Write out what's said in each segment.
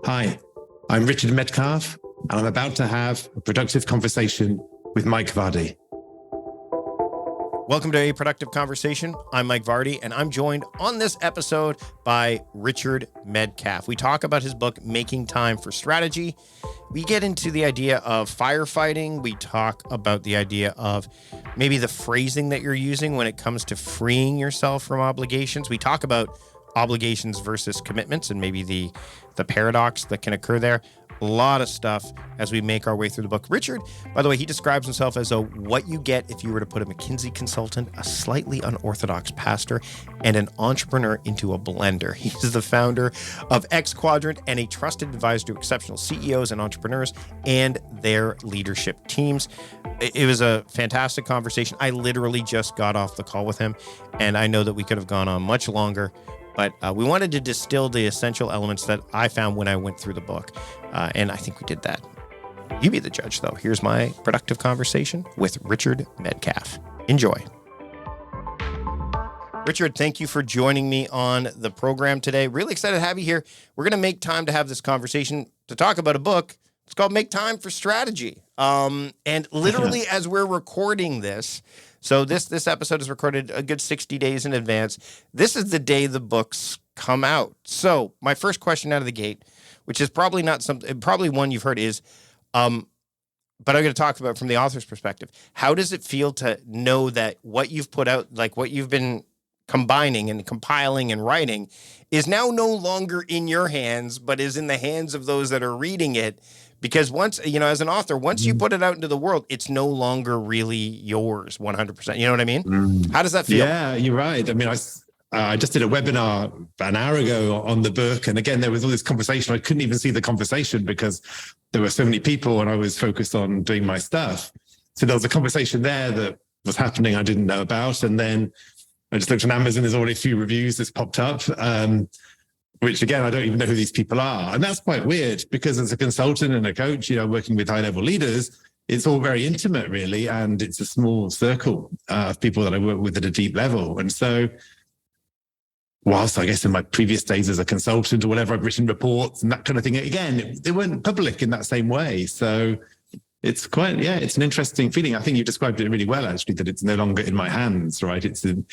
Hi, I'm Richard Medcalf, and I'm about to have a productive conversation with Mike Vardy. Welcome to A Productive Conversation. I'm Mike Vardy, and I'm joined on this episode by Richard Medcalf. We talk about his book, Making Time for Strategy. We get into the idea of firefighting. We talk about the idea of maybe the phrasing that you're using when it comes to freeing yourself from obligations. We talk about obligations versus commitments and maybe the paradox that can occur there. A lot of stuff as we make our way through the book. Richard, by the way, he describes himself as what you get if you were to put a McKinsey consultant, a slightly unorthodox pastor, and an entrepreneur into a blender. He's the founder of X Quadrant and a trusted advisor to exceptional CEOs and entrepreneurs and their leadership teams. It was a fantastic conversation. I literally just got off the call with him, and I know that we could have gone on much longer. But we wanted to distill the essential elements that I found when I went through the book. And I think we did that. You be the judge, though. Here's my productive conversation with Richard Medcalf. Enjoy. Richard, thank you for joining me on the program today. Really excited to have you here. We're going to make time to have this conversation to talk about a book. It's called Make Time for Strategy. And literally as we're recording this, so this episode is recorded a good 60 days in advance. This is the day the books come out. So my first question out of the gate, which is probably one you've heard is, but I'm going to talk about from the author's perspective. How does it feel to know that what you've put out, like what you've been combining and compiling and writing, is now no longer in your hands, but is in the hands of those that are reading it? Because once, as an author, once you put it out into the world, it's no longer really yours 100%. You know what I mean? How does that feel? Yeah, you're right. I mean, I just did a webinar about an hour ago on the book. And again, there was all this conversation. I couldn't even see the conversation because there were so many people and I was focused on doing my stuff. So there was a conversation there that was happening I didn't know about. And then I just looked on Amazon. There's already a few reviews that's popped up. Which again, I don't even know who these people are. And that's quite weird because as a consultant and a coach, working with high-level leaders, it's all very intimate, really. And it's a small circle of people that I work with at a deep level. And so whilst I guess in my previous days as a consultant or whatever, I've written reports and that kind of thing, again, they weren't public in that same way. So it's quite, it's an interesting feeling. I think you described it really well, actually, that it's no longer in my hands, right? It's an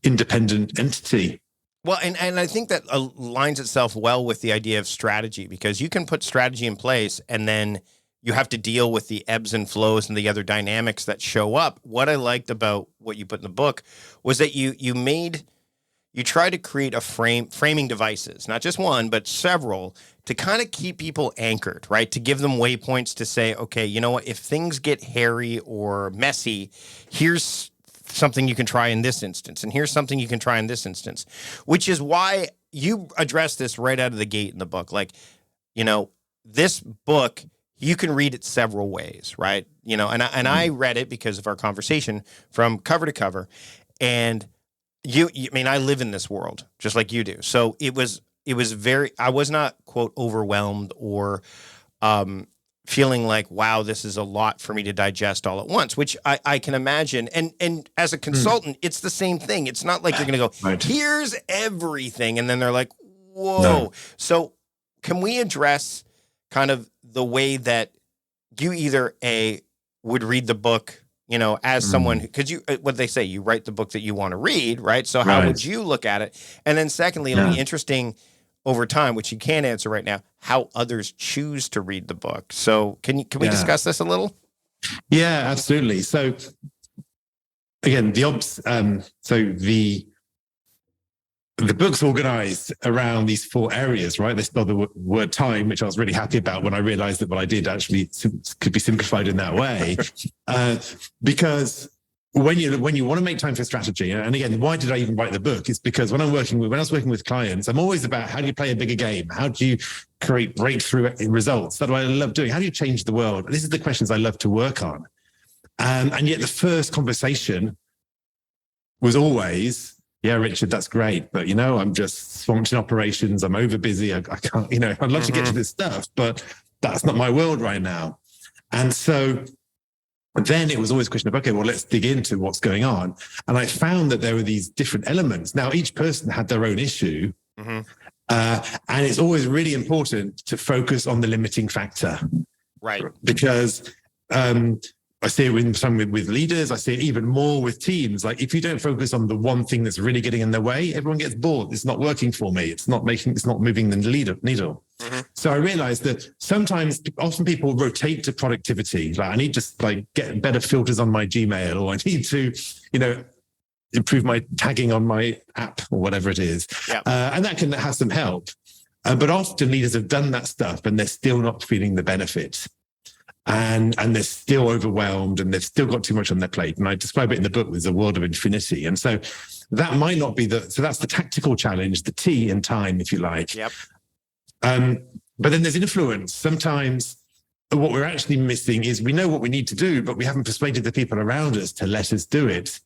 independent entity. Well, and I think that aligns itself well with the idea of strategy, because you can put strategy in place and then you have to deal with the ebbs and flows and the other dynamics that show up. What I liked about what you put in the book was that you try to create framing devices, not just one, but several, to kind of keep people anchored, right? To give them waypoints to say, okay, you know what, if things get hairy or messy, here's something you can try in this instance, and here's something you can try in this instance, which is why you address this right out of the gate in the book. Like, this book, you can read it several ways, right? And I read it because of our conversation from cover to cover, and I live in this world just like you do. So it was I was not, quote, overwhelmed or feeling like, wow, this is a lot for me to digest all at once, which I can imagine. And as a consultant, it's the same thing. It's not like you're going to go, here's everything. And then they're like, whoa. No. So can we address kind of the way that you either would read the book, as someone, because what they say, you write the book that you want to read, right? So how would you look at it? And then secondly, it'll be interesting over time, which you can't answer right now, how others choose to read the book. So can we discuss this a little? Yeah, absolutely. So again, the book's organized around these 4 areas, right? They spell the word time, which I was really happy about when I realized that what I did actually could be simplified in that way. Because when you want to make time for strategy, and again, why did I even write the book? It's because when I was working with clients, I'm always about how do you play a bigger game? How do you create breakthrough results? That's what I love doing. How do you change the world? And this is the questions I love to work on. And yet the first conversation was always, yeah, Richard, that's great. But, I'm just swamped in operations. I'm over busy. I can't, I'd love to get to this stuff, but that's not my world right now. And so then it was always a question of, okay, well, let's dig into what's going on. And I found that there were these different elements. Now, each person had their own issue. And it's always really important to focus on the limiting factor. Right. Because I see it with leaders. I see it even more with teams. Like if you don't focus on the one thing that's really getting in their way, everyone gets bored. It's not working for me. It's not moving the needle. Mm-hmm. So I realized that often people rotate to productivity. Like I need to get better filters on my Gmail, or I need to, improve my tagging on my app or whatever it is. Yeah. And that can have some help. But often leaders have done that stuff and they're still not feeling the benefit. And they're still overwhelmed and they've still got too much on their plate. And I describe it in the book as a world of infinity. And so that might not be so that's the tactical challenge, the T in time, if you like. Yep. But then there's influence. Sometimes what we're actually missing is we know what we need to do, but we haven't persuaded the people around us to let us do it.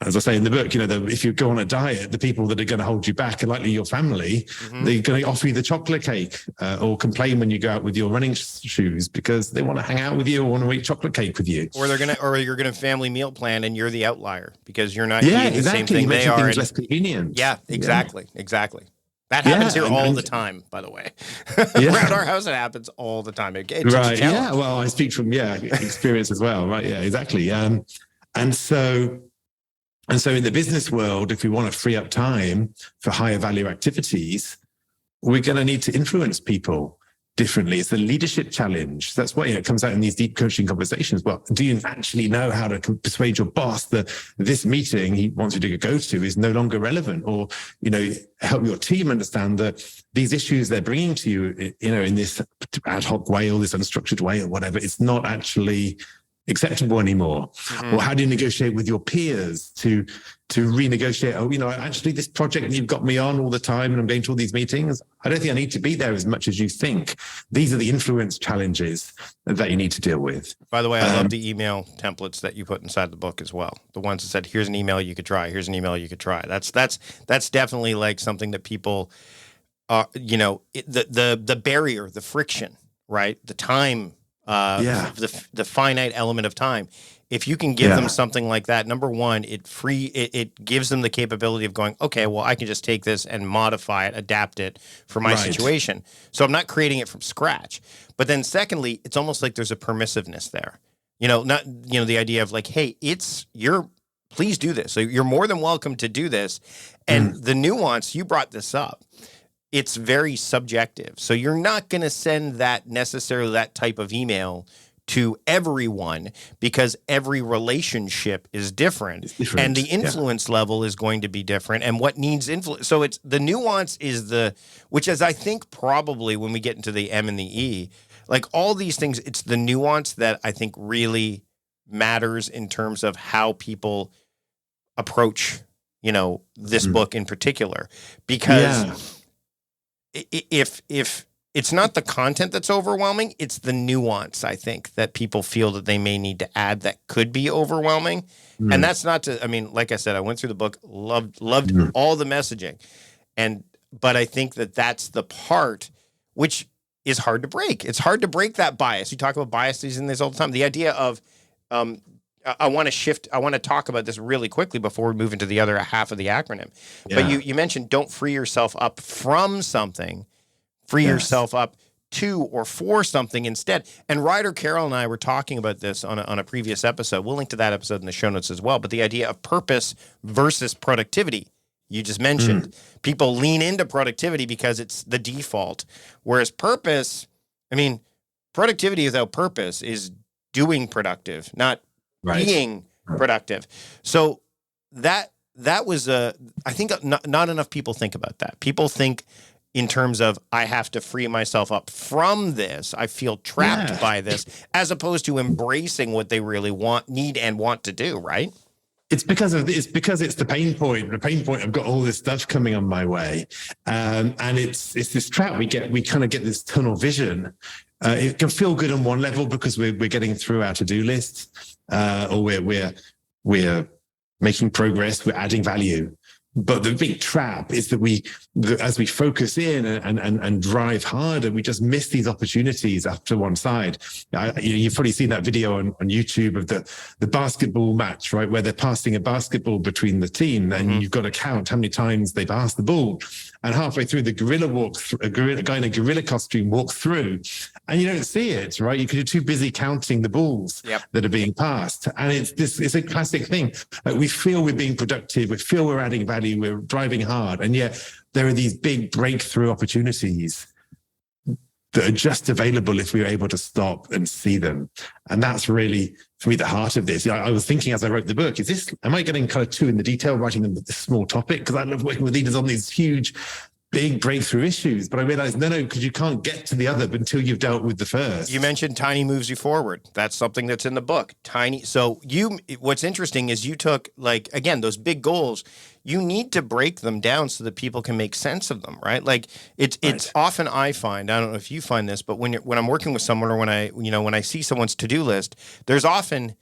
As I say in the book, if you go on a diet, the people that are going to hold you back are likely your family. Mm-hmm. They're going to offer you the chocolate cake or complain when you go out with your running shoes because they want to hang out with you or want to eat chocolate cake with you. Or you're going to family meal plan and you're the outlier because you're not eating the same thing they are. Things less convenient. Yeah, exactly. That happens here all the time, by the way. Around our house, it happens all the time. It's right. Yeah. Well, I speak from experience as well. Right. Yeah. Exactly. And so in the business world, if we want to free up time for higher value activities, we're going to need to influence people differently. It's a leadership challenge. That's why it comes out in these deep coaching conversations. Well, do you actually know how to persuade your boss that this meeting he wants you to go to is no longer relevant? Or, help your team understand that these issues they're bringing to you, in this ad hoc way or this unstructured way or whatever, it's not actually acceptable anymore. Mm-hmm. Or how do you negotiate with your peers to renegotiate? Actually this project you've got me on all the time and I'm going to all these meetings, I don't think I need to be there as much as you think. These are the influence challenges that you need to deal with. By the way, I love the email templates that you put inside the book as well. The ones that said, here's an email you could try. Here's an email you could try. That's definitely like something that people the barrier, the friction, right? The time, the finite element of time. If you can give them something like that, number one, it gives them the capability of going, okay, well, I can just take this and modify it, adapt it for my situation. So I'm not creating it from scratch. But then secondly, it's almost like there's a permissiveness there. The idea of like, hey, please do this. So you're more than welcome to do this. And the nuance, you brought this up. It's very subjective. So you're not going to send that type of email to everyone because every relationship is different. And the influence level is going to be different and what needs influence. So it's the nuance which is I think probably when we get into the M and the E, like all these things, it's the nuance that I think really matters in terms of how people approach, this book in particular, because if it's not the content that's overwhelming, it's the nuance, I think, that people feel that they may need to add that could be overwhelming. And that's not like I said, I went through the book, loved all the messaging. But I think that that's the part which is hard to break. It's hard to break that bias. You talk about biases in this all the time. The idea of, I want to talk about this really quickly before we move into the other half of the acronym. Yeah. But you mentioned don't free yourself up from something, free yourself up to or for something instead. And Ryder Carroll and I were talking about this on a previous episode. We'll link to that episode in the show notes as well. But the idea of purpose versus productivity, you just mentioned. People lean into productivity because it's the default. Whereas purpose, productivity without purpose is doing productive, not being productive. So that was I think not enough people think about that. People think in terms of I have to free myself up from this. I feel trapped by this, as opposed to embracing what they really need and want to do. Right? It's because it's the pain point. The pain point. I've got all this stuff coming on my way, and it's this trap. We kind of get this tunnel vision. It can feel good on one level because we're getting through our to-do list, or we're making progress, we're adding value. But the big trap is that we as we focus in and drive harder, we just miss these opportunities up to one side. You've probably seen that video on YouTube of the basketball match, right? Where they're passing a basketball between the team, and you've got to count how many times they pass the ball. And halfway through, a guy in a gorilla costume walks through, and you don't see it, right? Because you're too busy counting the balls that are being passed. And it's a classic thing. Like, we feel we're being productive, we feel we're adding value, we're driving hard, and yet there are these big breakthrough opportunities that are just available if we were able to stop and see them. And that's really, for me, the heart of this. I was thinking as I wrote the book, am I getting kind of too in the detail, writing them this small topic? Because I love working with leaders on these huge, big breakthrough issues. But I realized, no, because you can't get to the other until you've dealt with the first. You mentioned tiny moves you forward. That's something that's in the book. Tiny. So what's interesting is you took, like, again, those big goals, you need to break them down so that people can make sense of them, right? Like, it's often, I find, I don't know if you find this, but when I'm working with someone, or when I see someone's to-do list, there's often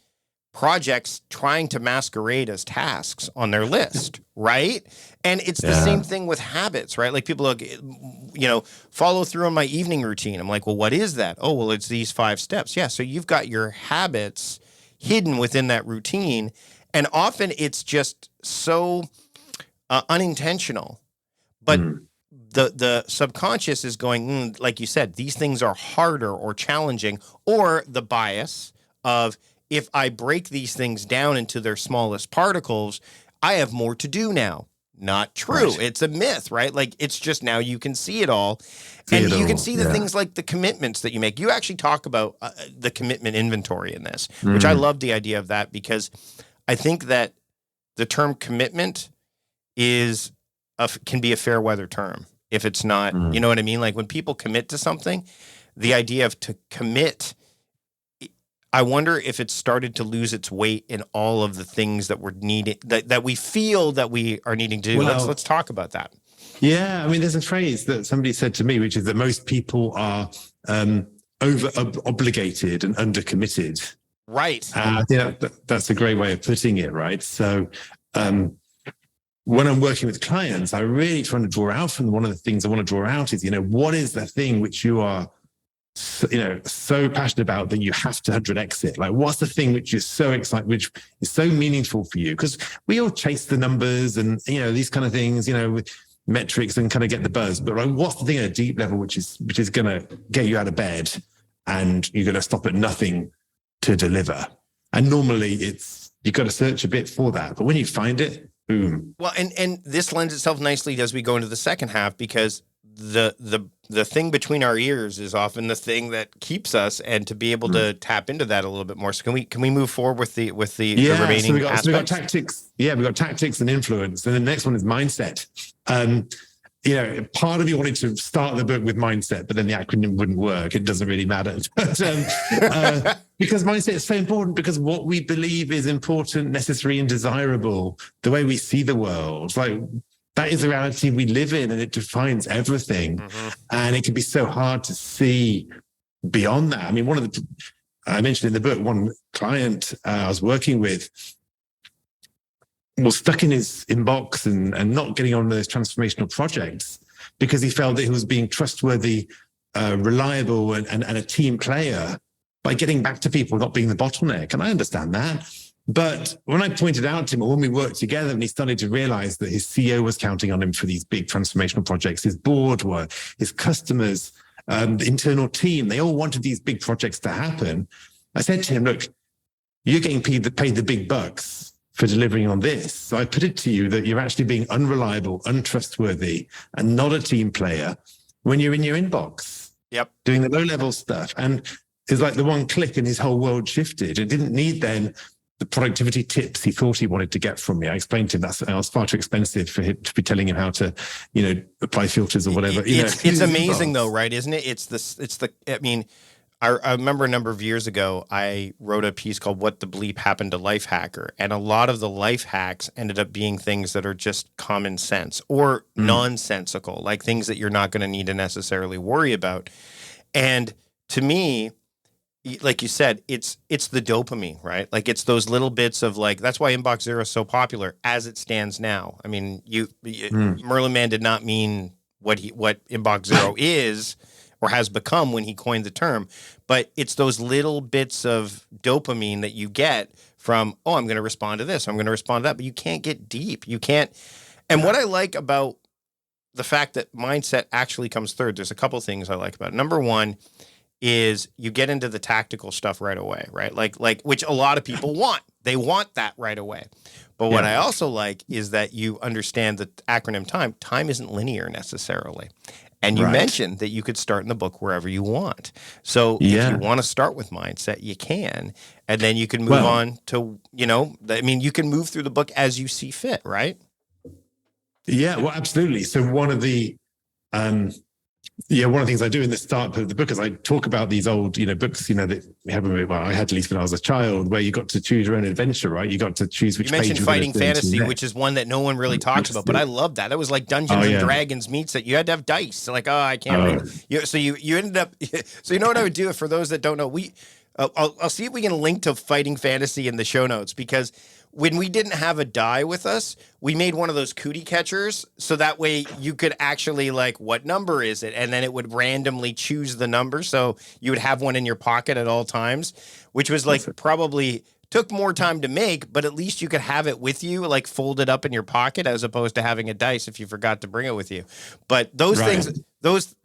projects trying to masquerade as tasks on their list, right? And it's the same thing with habits, right? Like, people look, follow through on my evening routine. I'm like, well, what is that? Oh, well, it's these 5 steps. Yeah, so you've got your habits hidden within that routine, and often it's just so unintentional. But the subconscious is going, like you said, these things are harder or challenging, or the bias of, if I break these things down into their smallest particles, I have more to do now. Not true. Right. It's a myth, right? Like, it's just now you can see it all. And you can see the things like the commitments that you make. You actually talk about the commitment inventory in this, which I love the idea of that, because I think that the term commitment can be a fair weather term if it's not, you know what I mean? Like, when people commit to something, the idea of to commit, I wonder if it's started to lose its weight in all of the things that we're needing, that we feel that we are needing to do. Well, let's talk about that. Yeah, I mean, there's a phrase that somebody said to me, which is that most people are over obligated and under committed. Right. That's a great way of putting it, right? So when I'm working with clients, I really trying to draw out from them. One of the things I want to draw out is, what is the thing which you are so passionate about that you have to 100x it? Like, what's the thing which is so exciting, which is so meaningful for you? Because we all chase the numbers and, these kind of things, with metrics, and kind of get the buzz. But like, what's the thing at a deep level, which is going to get you out of bed, and you're going to stop at nothing to deliver? And normally you've got to search a bit for that. But when you find it, boom. Well, and this lends itself nicely as we go into the second half, because the thing between our ears is often the thing that keeps us, and to be able to tap into that a little bit more. So can we move forward with the remaining so we got tactics? Yeah, we've got tactics and influence, and the next one is mindset. Part of you wanted to start the book with mindset, but then the acronym wouldn't work. It doesn't really matter. But, because mindset is so important, because what we believe is important, necessary, and desirable, the way we see the world, like, that is the reality we live in, and it defines everything. And it can be so hard to see beyond that. I mean, I mentioned in the book, one client I was working with was stuck in his inbox and not getting on those transformational projects because he felt that he was being trustworthy, reliable, and a team player by getting back to people, not being the bottleneck. And I understand that. But when I pointed out to him, or when we worked together, and he started to realize that his CEO was counting on him for these big transformational projects, his board were, his customers, the internal team, they all wanted these big projects to happen. I said to him, look, you're getting paid the big bucks for delivering on this. So I put it to you that you're actually being unreliable, untrustworthy, and not a team player when you're in your inbox. Yep. Doing the low-level stuff. And it's like the one click and his whole world shifted. It didn't need then the productivity tips he thought he wanted to get from me. I explained to him that I was far too expensive for him to be telling him how to, apply filters or whatever. It's amazing though, right? Isn't it? I remember a number of years ago, I wrote a piece called What the Bleep Happened to Life Hacker. And a lot of the life hacks ended up being things that are just common sense or nonsensical, like things that you're not going to need to necessarily worry about. And to me, like you said, it's the dopamine, right? Like it's those little bits of like, that's why Inbox Zero is so popular as it stands now. I mean, Merlin Mann did not mean what Inbox Zero is or has become when he coined the term, but it's those little bits of dopamine that you get from, oh, I'm going to respond to this, I'm going to respond to that, but you can't get deep. You can't. And what I like about the fact that mindset actually comes third, there's a couple things I like about it. Number one is you get into the tactical stuff right away, right? Like which a lot of people want. They want that right away. But what I also like is that you understand the acronym time. Time isn't linear necessarily. And you mentioned that you could start in the book wherever you want. So if you want to start with mindset, you can. And then you can move on to, you can move through the book as you see fit, right? Yeah, well, absolutely. So one of the things I do in the start of the book is I talk about these old, books, that we have. Well, I had at least when I was a child, where you got to choose your own adventure, right? You got to choose which. You mentioned Fighting Fantasy, which is one that no one really talks about, but I love that. That was like Dungeons and Dragons meets that you had to have dice. Like, I can't read. So you ended up. So you know what I would do for those that don't know? I'll see if we can link to Fighting Fantasy in the show notes, because when we didn't have a die with us, we made one of those cootie catchers. So that way you could actually like, what number is it? And then it would randomly choose the number. So you would have one in your pocket at all times, which was like probably took more time to make, but at least you could have it with you, like folded up in your pocket, as opposed to having a dice if you forgot to bring it with you. But those things,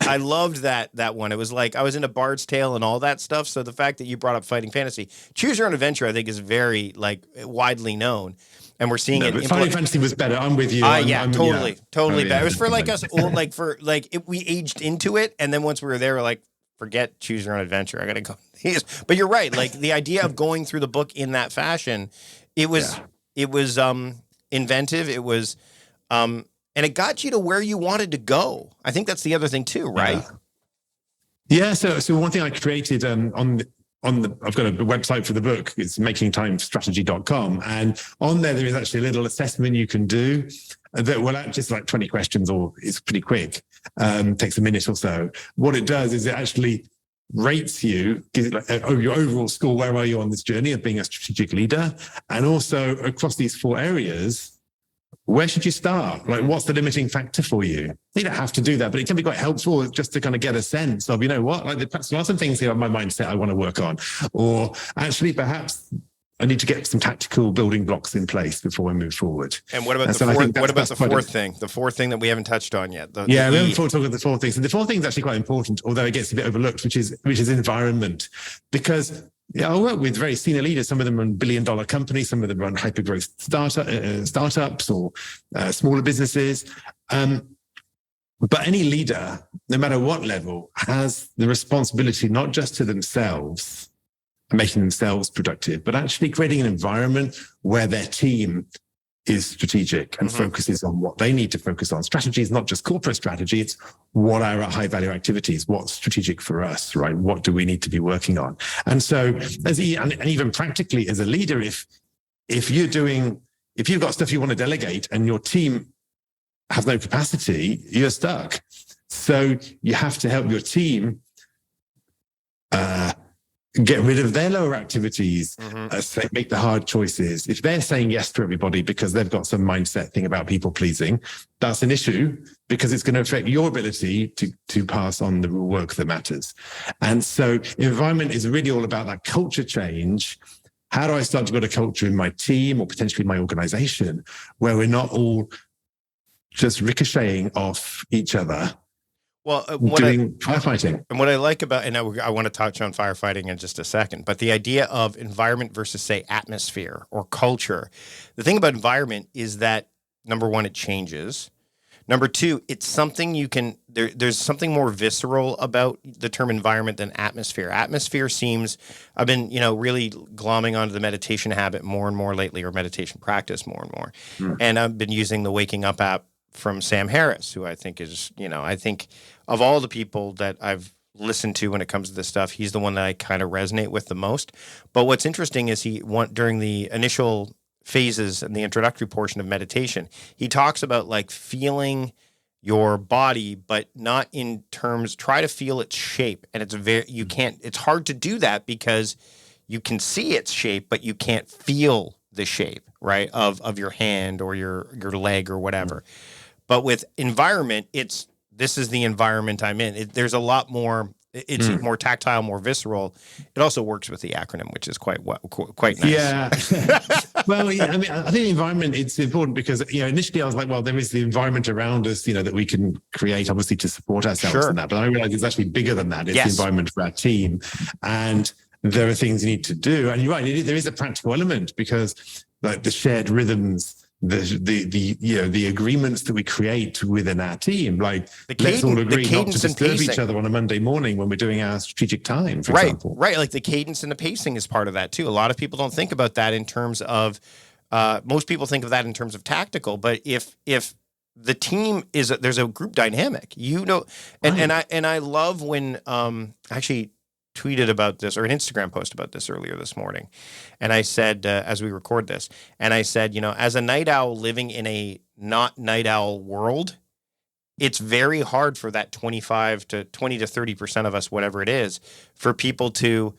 I loved that one. It was like I was into Bard's Tale and all that stuff. So the fact that you brought up Fighting Fantasy, Choose Your Own Adventure, I think is very like widely known. And we're seeing it. Fighting Fantasy was better. I'm with you. Totally better. It was for like us old, we aged into it. And then once we were there, we're like, forget Choose Your Own Adventure. I got to go. But you're right. Like the idea of going through the book in that fashion, it was inventive. It was, and it got you to where you wanted to go. I think that's the other thing too, right? Yeah. So one thing I created I've got a website for the book. It's makingtimestrategy.com. And on there is actually a little assessment you can do that just like 20 questions, or it's pretty quick. Takes a minute or so. What it does is it actually rates you, gives it like your overall score. Where are you on this journey of being a strategic leader? And also across these 4 areas, where should you start? Like, what's the limiting factor for you? You don't have to do that, but it can be quite helpful just to kind of get a sense of, there are some things here on my mindset I want to work on, or actually perhaps I need to get some tactical building blocks in place before I move forward. And what about the fourth thing? The fourth thing that we haven't touched on yet. We haven't talked about the 4 things. And the 4 thing is actually quite important, although it gets a bit overlooked, which is environment. Because I work with very senior leaders. Some of them run billion-dollar companies. Some of them run hyper-growth startups or smaller businesses. But any leader, no matter what level, has the responsibility not just to themselves, making themselves productive, but actually creating an environment where their team is strategic and focuses on what they need to focus on. Strategy is not just corporate strategy. It's what are our high value activities? What's strategic for us, right? What do we need to be working on? And so and even practically as a leader, if you've got stuff you want to delegate and your team has no capacity, you're stuck. So you have to help your team, get rid of their lower activities, make the hard choices. If they're saying yes to everybody because they've got some mindset thing about people pleasing, that's an issue because it's going to affect your ability to pass on the work that matters. And so environment is really all about that culture change. How do I start to build a culture in my team or potentially my organization where we're not all just ricocheting off each other? Well, doing firefighting. And what I like about, and I want to touch on firefighting in just a second, but the idea of environment versus, say, atmosphere or culture. The thing about environment is that, number one, it changes. Number two, it's something you can, there's something more visceral about the term environment than atmosphere. Atmosphere seems, I've been, really glomming onto the meditation habit more and more lately, or meditation practice more and more. And I've been using the Waking Up app from Sam Harris, who I think is, I think of all the people that I've listened to when it comes to this stuff, he's the one that I kind of resonate with the most. But what's interesting is during the initial phases and the introductory portion of meditation, he talks about like feeling your body, but not in terms, try to feel its shape. And it's hard to do that because you can see its shape, but you can't feel the shape, right, of your hand or your leg or whatever. But with environment, this is the environment I'm in. There's a lot more. It's more tactile, more visceral. It also works with the acronym, which is quite nice. Yeah. Well, yeah, I mean, I think the environment, it's important because, initially I was like, well, there is the environment around us, that we can create, obviously, to support ourselves in that. But I realized it's actually bigger than that. It's the environment for our team. And there are things you need to do. And you're right, there is a practical element because like the shared rhythms, the agreements that we create within our team, like let's all agree not to disturb each other on a Monday morning when we're doing our strategic time, for example. Right. Like the cadence and the pacing is part of that too. A lot of people don't think about that in terms of, most people think of that in terms of tactical, but if the team there's a group dynamic, and I love when, actually tweeted about this or an Instagram post about this earlier this morning. And I said, as we record this, and I said, as a night owl living in a not night owl world, it's very hard for that 20 to 30% of us, whatever it is, for people to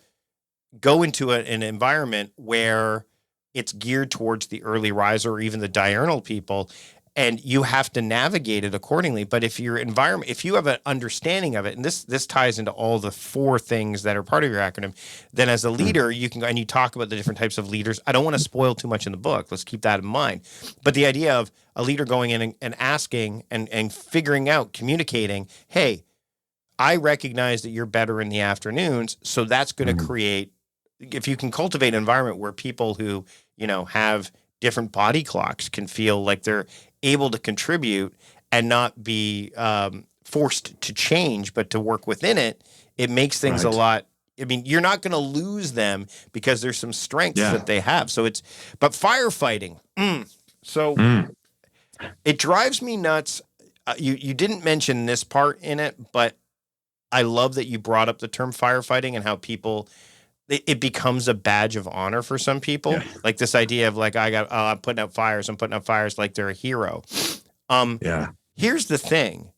go into an environment where it's geared towards the early riser or even the diurnal people. And you have to navigate it accordingly. But if your environment, if you have an understanding of it, and this ties into all the 4 things that are part of your acronym, then as a leader, you can, and you talk about the different types of leaders. I don't want to spoil too much in the book. Let's keep that in mind. But the idea of a leader going in and asking and figuring out, communicating, hey, I recognize that you're better in the afternoons. So that's going to create, if you can cultivate an environment where people who, have different body clocks can feel like they're able to contribute and not be forced to change, but to work within it, it makes things a lot. I mean, you're not going to lose them because there's some strengths that they have. So but firefighting. It drives me nuts. You didn't mention this part in it, but I love that you brought up the term firefighting and how people, it becomes a badge of honor for some people. Yeah. Like this idea of like, I'm putting out fires like they're a hero. Here's the thing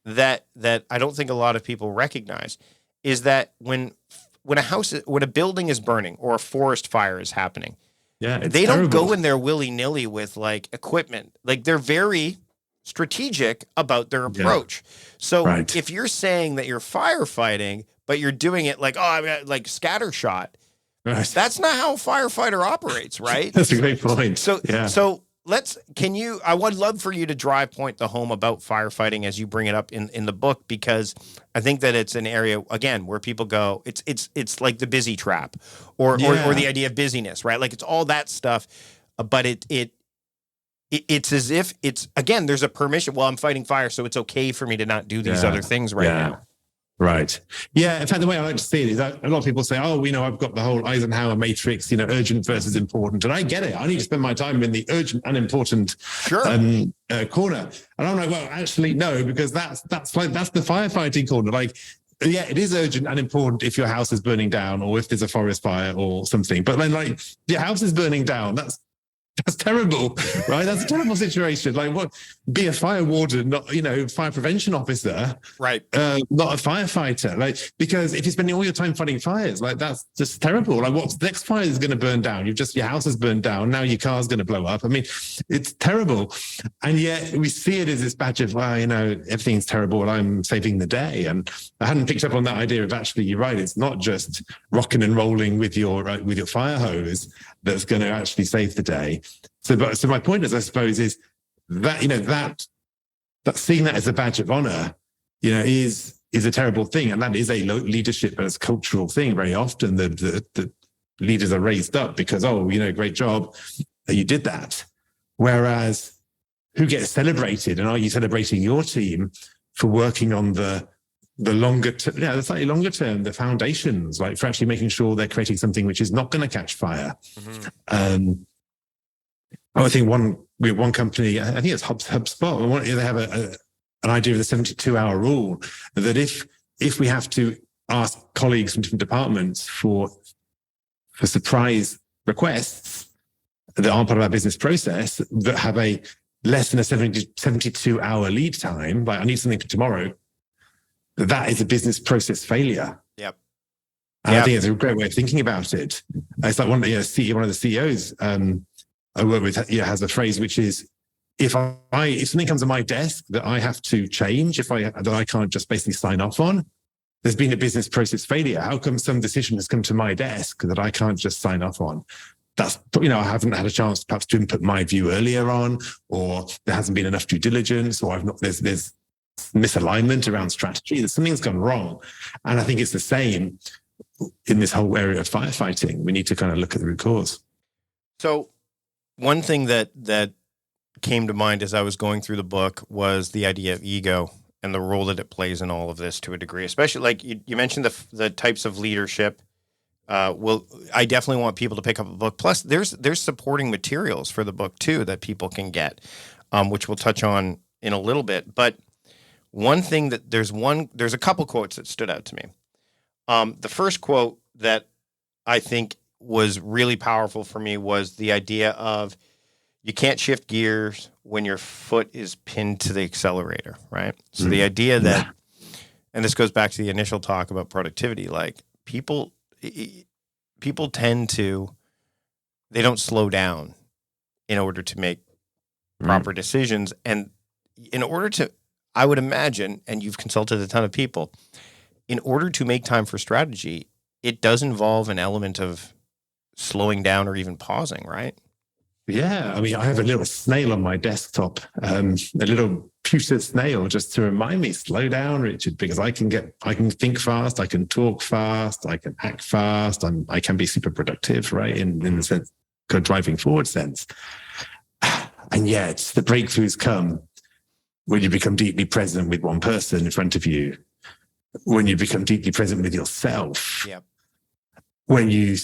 that I don't think a lot of people recognize is that when a building is burning or a forest fire is happening, they don't go in there willy-nilly with like equipment. Like they're very strategic about their approach. So if you're saying that you're firefighting, but you're doing it like, like scattershot. Right. That's not how a firefighter operates, right? That's a great point. So I would love for you to drive point the home about firefighting as you bring it up in the book, because I think that it's an area, again, where people go, it's like the busy trap or the idea of busyness, right? Like it's all that stuff, but it's as if it's, again, there's a permission. Well, I'm fighting fire, so it's okay for me to not do these other things right now. Right. Yeah. In fact, the way I like to see it is that a lot of people say, I've got the whole Eisenhower matrix, urgent versus important. And I get it. I need to spend my time in the urgent and important corner. And I'm like, well, actually, no, because that's the firefighting corner. Like, yeah, it is urgent and important if your house is burning down or if there's a forest fire or something. But then like your house is burning down, that's terrible, right? That's a terrible situation. Like, what? Be a fire warden, not fire prevention officer, right? Not a firefighter. Like, because if you're spending all your time fighting fires, like that's just terrible. Like, what's the next fire is going to burn down? Your house is burned down. Now your car's going to blow up. I mean, it's terrible, and yet we see it as this badge of, everything's terrible, and I'm saving the day. And I hadn't picked up on that idea of actually, you're right. It's not just rocking and rolling with your fire hose that's going to actually save the day. So my point is, I suppose, is that, that seeing that as a badge of honor, is a terrible thing. And that is a leadership as cultural thing. Very often the leaders are raised up because, great job, you did that. Whereas who gets celebrated? And are you celebrating your team for working on the longer term, the slightly longer term, the foundations, like for actually making sure they're creating something which is not going to catch fire. I think one company, I think it's HubSpot, they have an idea of the 72-hour rule, that if we have to ask colleagues from different departments for surprise requests that aren't part of our business process, that have a less than a 72-hour lead time, like I need something for tomorrow, that is a business process failure. Yep. And I think it's a great way of thinking about it. It's like one of the CEOs I work with has a phrase which is, if something comes on my desk that I have to change, that I can't just basically sign off on, there's been a business process failure. How come some decision has come to my desk that I can't just sign off on? That's, I haven't had a chance perhaps to input my view earlier on, or there hasn't been enough due diligence, or there's misalignment around strategy. There's something's gone wrong. And I think it's the same in this whole area of firefighting. We need to kind of look at the root cause. So one thing that came to mind as I was going through the book was the idea of ego and the role that it plays in all of this to a degree, especially like you mentioned the types of leadership. I definitely want people to pick up a book. Plus there's supporting materials for the book too, that people can get, which we'll touch on in a little bit. But one thing there's a couple quotes that stood out to me. The first quote that I think was really powerful for me was the idea of, you can't shift gears when your foot is pinned to the accelerator, right? So the idea that, and this goes back to the initial talk about productivity, like people tend to, they don't slow down in order to make proper decisions. And in order to, I would imagine, and you've consulted a ton of people, in order to make time for strategy, it does involve an element of slowing down or even pausing, right? Yeah, I mean, I have a little snail on my desktop, a little pewter snail, just to remind me, slow down, Richard, because I can think fast, I can talk fast, I can act fast, I can be super productive, right? In the sense, kind of driving forward sense. And yet the breakthroughs come when you become deeply present with one person in front of you, when you become deeply present with yourself, when you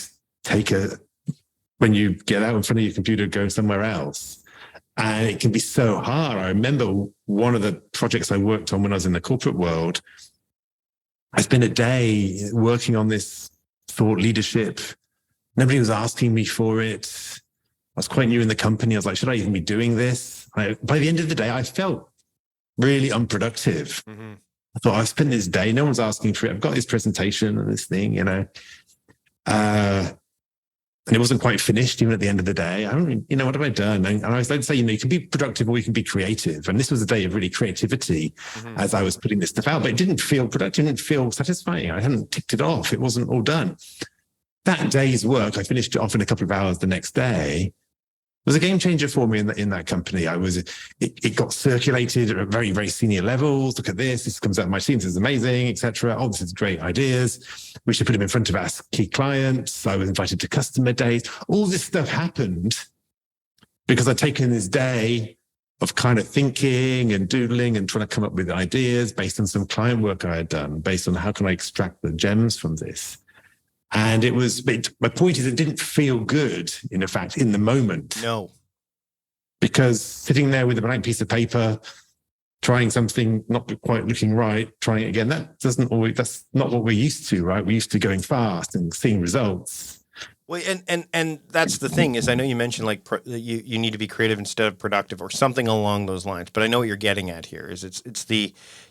when you get out in front of your computer, go somewhere else. And it can be so hard. I remember one of the projects I worked on when I was in the corporate world, I spent a day working on this thought leadership. Nobody was asking me for it. I was quite new in the company. I was like, should I even be doing this? By the end of the day, I felt really unproductive. I thought, I've spent this day, no one's asking for it. I've got this presentation and this thing, and it wasn't quite finished even at the end of the day. What have I done? And I was like to say, you can be productive or you can be creative. And this was a day of really creativity as I was putting this stuff out, but it didn't feel productive, it didn't feel satisfying. I hadn't ticked it off. It wasn't all done. That day's work, I finished it off in a couple of hours the next day, was a game changer for me in that company. It got circulated at very, very senior levels. Look at this comes out of my team, this is amazing, etc. Oh, this is great ideas. We should put them in front of our key clients. I was invited to customer days. All this stuff happened because I'd taken this day of kind of thinking and doodling and trying to come up with ideas based on some client work I had done, based on how can I extract the gems from this. And my point is, it didn't feel good, in fact, in the moment. No. Because sitting there with a blank piece of paper, trying something not quite looking right, trying it again, that's not what we're used to, right? We're used to going fast and seeing results. Well, and that's the thing is, I know you mentioned like you need to be creative instead of productive or something along those lines, but I know what you're getting at here is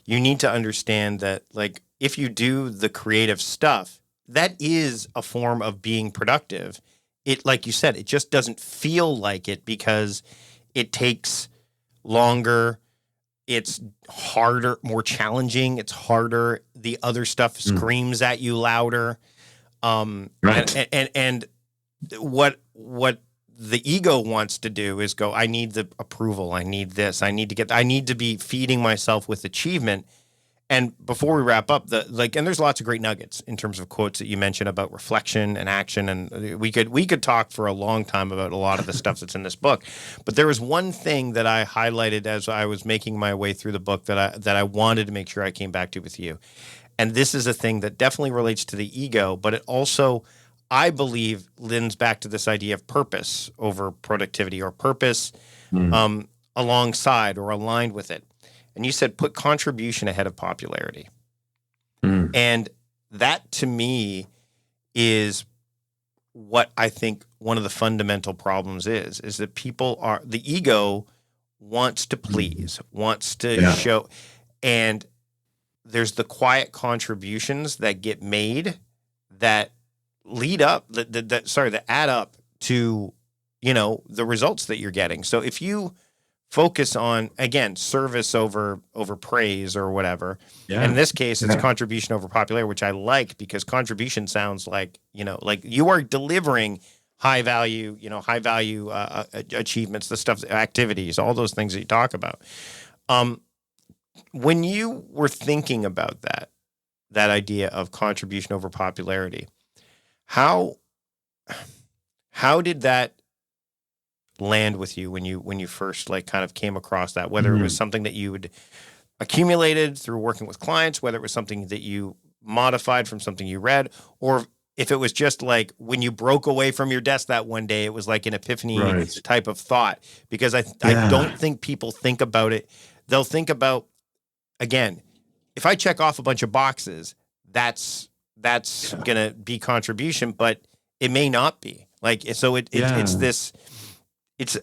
you need to understand that like if you do the creative stuff, that is a form of being productive. It, like you said, it just doesn't feel like it because it takes longer. It's harder, more challenging. It's harder. The other stuff screams at you louder. Right. And what the ego wants to do is go, I need the approval. I need this. I need to be feeding myself with achievement. And before we wrap up, and there's lots of great nuggets in terms of quotes that you mentioned about reflection and action, and we could talk for a long time about a lot of the stuff that's in this book. But there was one thing that I highlighted as I was making my way through the book that I wanted to make sure I came back to with you. And this is a thing that definitely relates to the ego, but it also, I believe, lends back to this idea of purpose over productivity, or purpose alongside or aligned with it. And you said put contribution ahead of popularity. And that to me is what I think one of the fundamental problems is that the ego wants to please, wants to show, and there's the quiet contributions that get made that lead up, that add up to, the results that you're getting. So if you focus on, again, service over praise or whatever, and in this case, it's contribution over popularity, which I like, because contribution sounds like, like you are delivering high value achievements, the stuff, activities, all those things that you talk about. When you were thinking about that idea of contribution over popularity, how did that land with you when you first kind of came across that, whether it was something that you had accumulated through working with clients, whether it was something that you modified from something you read, or if it was just like when you broke away from your desk that one day, it was like an epiphany type of thought? Because I don't think people think about it. They'll think about, again, if I check off a bunch of boxes, that's going to be contribution, but it may not be. It's this,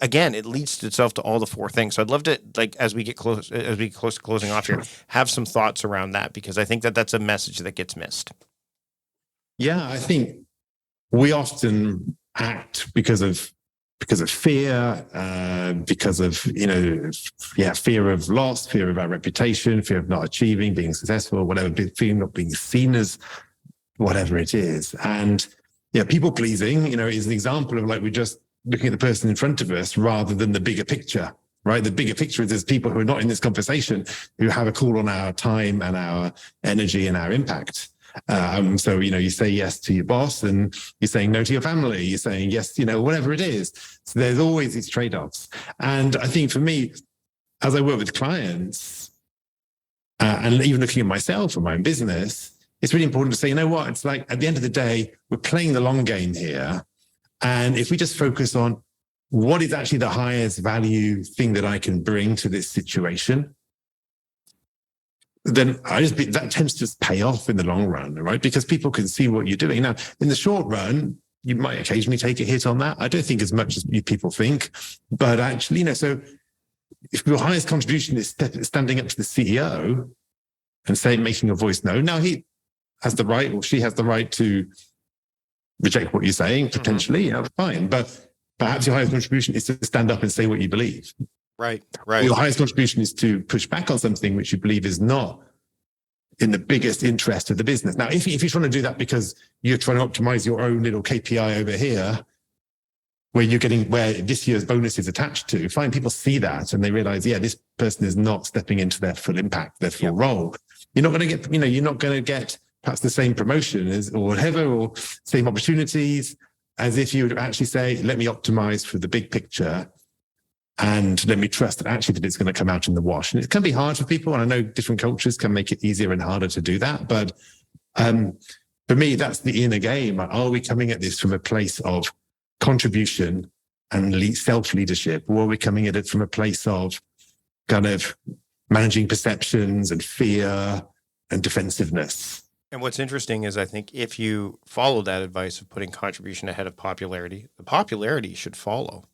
again, it leads itself to all the four things. So I'd love to, as we get close to closing off here, have some thoughts around that, because I think that that's a message that gets missed. Yeah, I think we often act because of fear, because of fear of loss, fear of our reputation, fear of not achieving, being successful, whatever, fear of not being seen as whatever it is. And people pleasing, is an example of we're just looking at the person in front of us rather than the bigger picture, right? The bigger picture is there's people who are not in this conversation who have a call on our time and our energy and our impact. So, you say yes to your boss and you're saying no to your family, you're saying yes, whatever it is. So there's always these trade-offs. And I think for me, as I work with clients and even looking at myself and my own business, it's really important to say, it's like at the end of the day, we're playing the long game here. And if we just focus on what is actually the highest value thing that I can bring to this situation, then that tends to just pay off in the long run, right? Because people can see what you're doing. Now, in the short run, you might occasionally take a hit on that. I don't think as much as people think, but actually, so if your highest contribution is standing up to the CEO and making your voice known, now he has the right, or she has the right to reject what you're saying, potentially, fine. But perhaps your highest contribution is to stand up and say what you believe. Right. Your highest contribution is to push back on something which you believe is not in the biggest interest of the business. Now, if you're trying to do that because you're trying to optimize your own little KPI over here, where this year's bonus is attached to, fine, people see that and they realize, this person is not stepping into their full impact, their full role. You're not going to get perhaps the same promotion or whatever, or same opportunities as if you would actually say, let me optimize for the big picture. And let me trust that it's going to come out in the wash. And it can be hard for people. And I know different cultures can make it easier and harder to do that. But for me, that's the inner game. Are we coming at this from a place of contribution and self-leadership? Or are we coming at it from a place of kind of managing perceptions and fear and defensiveness? And what's interesting is I think if you follow that advice of putting contribution ahead of popularity, the popularity should follow.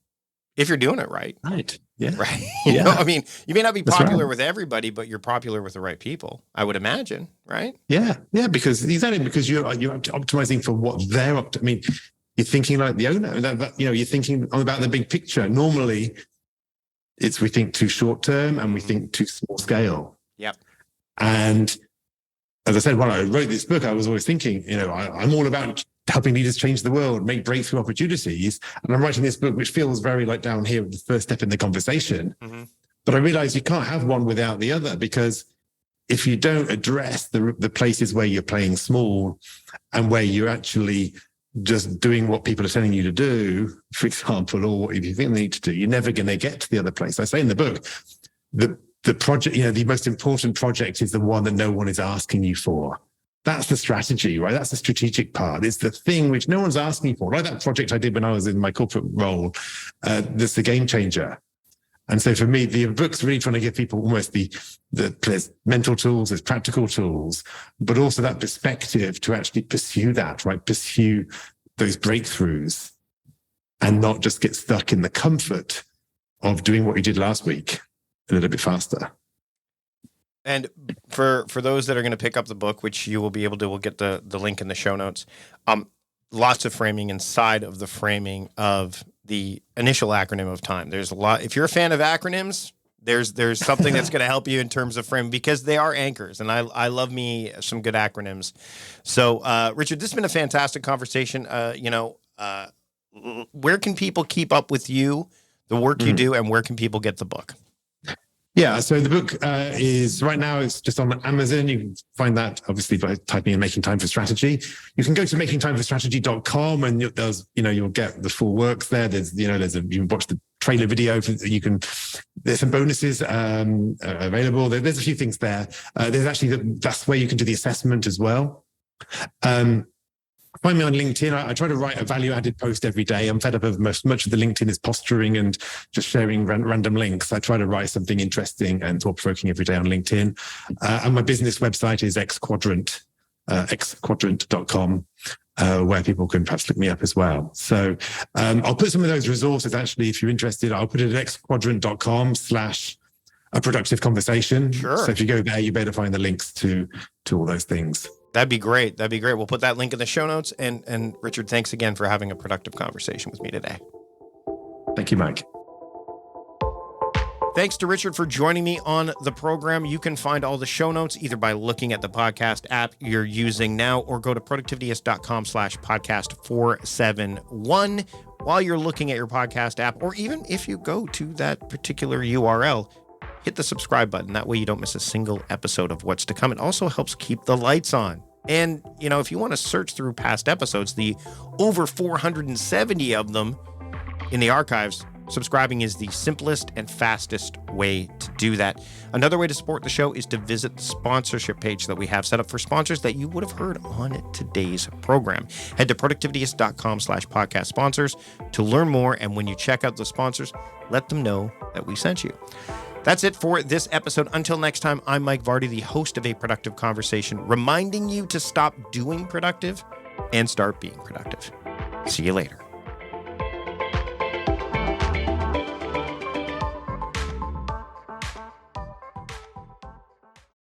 If you're doing it right. Right. Yeah. Right. You may not be popular with everybody, but you're popular with the right people, I would imagine. Right. Yeah. Yeah. Because you're optimizing for what they're you're thinking like the owner, you're thinking about the big picture. Normally we think too short term and we think too small scale. Yep. And as I said, when I wrote this book, I was always thinking, I'm all about helping leaders change the world, make breakthrough opportunities. And I'm writing this book, which feels very down here at the first step in the conversation. Mm-hmm. But I realized you can't have one without the other, because if you don't address the places where you're playing small and where you're actually just doing what people are telling you to do, for example, or what you think they need to do, you're never going to get to the other place. I say in the book, the project, the most important project is the one that no one is asking you for. That's the strategy, right? That's the strategic part. It's the thing which no one's asking for. Like that project I did when I was in my corporate role, that's the game changer. And so for me, the book's really trying to give people almost there's mental tools, there's practical tools, but also that perspective to actually pursue that, right? Pursue those breakthroughs and not just get stuck in the comfort of doing what you did last week a little bit faster. And for those that are going to pick up the book, which you will be able to, we'll get the link in the show notes. Lots of framing inside of the framing of the initial acronym of time. There's a lot. If you're a fan of acronyms, there's something that's going to help you in terms of framing, because they are anchors, and I love me some good acronyms. So, Richard, this has been a fantastic conversation. Where can people keep up with you, the work you do, and where can people get the book? Yeah, so the book is right now, it's just on Amazon. You can find that obviously by typing in Making Time for Strategy. You can go to makingtimeforstrategy.com and you'll get the full works there. You can watch the trailer video. There's some bonuses available. There's a few things there. There's actually, that's where you can do the assessment as well. Find me on LinkedIn. I try to write a value-added post every day. I'm fed up of much of the LinkedIn is posturing and just sharing random links. I try to write something interesting and thought-provoking every day on LinkedIn. And my business website is X Quadrant, xquadrant.com, where people can perhaps look me up as well. So I'll put some of those resources, actually, if you're interested. I'll put it at xquadrant.com/a productive conversation. Sure. So if you go there, you better find the links to all those things. That'd be great. We'll put that link in the show notes. And Richard, thanks again for having a productive conversation with me today. Thank you, Mike. Thanks to Richard for joining me on the program. You can find all the show notes either by looking at the podcast app you're using now, or go to productivityist.com/podcast471 while you're looking at your podcast app, or even if you go to that particular URL, hit the subscribe button. That way you don't miss a single episode of what's to come. It also helps keep the lights on. And, if you want to search through past episodes, the over 470 of them in the archives, subscribing is the simplest and fastest way to do that. Another way to support the show is to visit the sponsorship page that we have set up for sponsors that you would have heard on today's program. Head to productivityist.com/podcast sponsors to learn more. And when you check out the sponsors, let them know that we sent you. That's it for this episode. Until next time, I'm Mike Vardy, the host of A Productive Conversation, reminding you to stop doing productive and start being productive. See you later.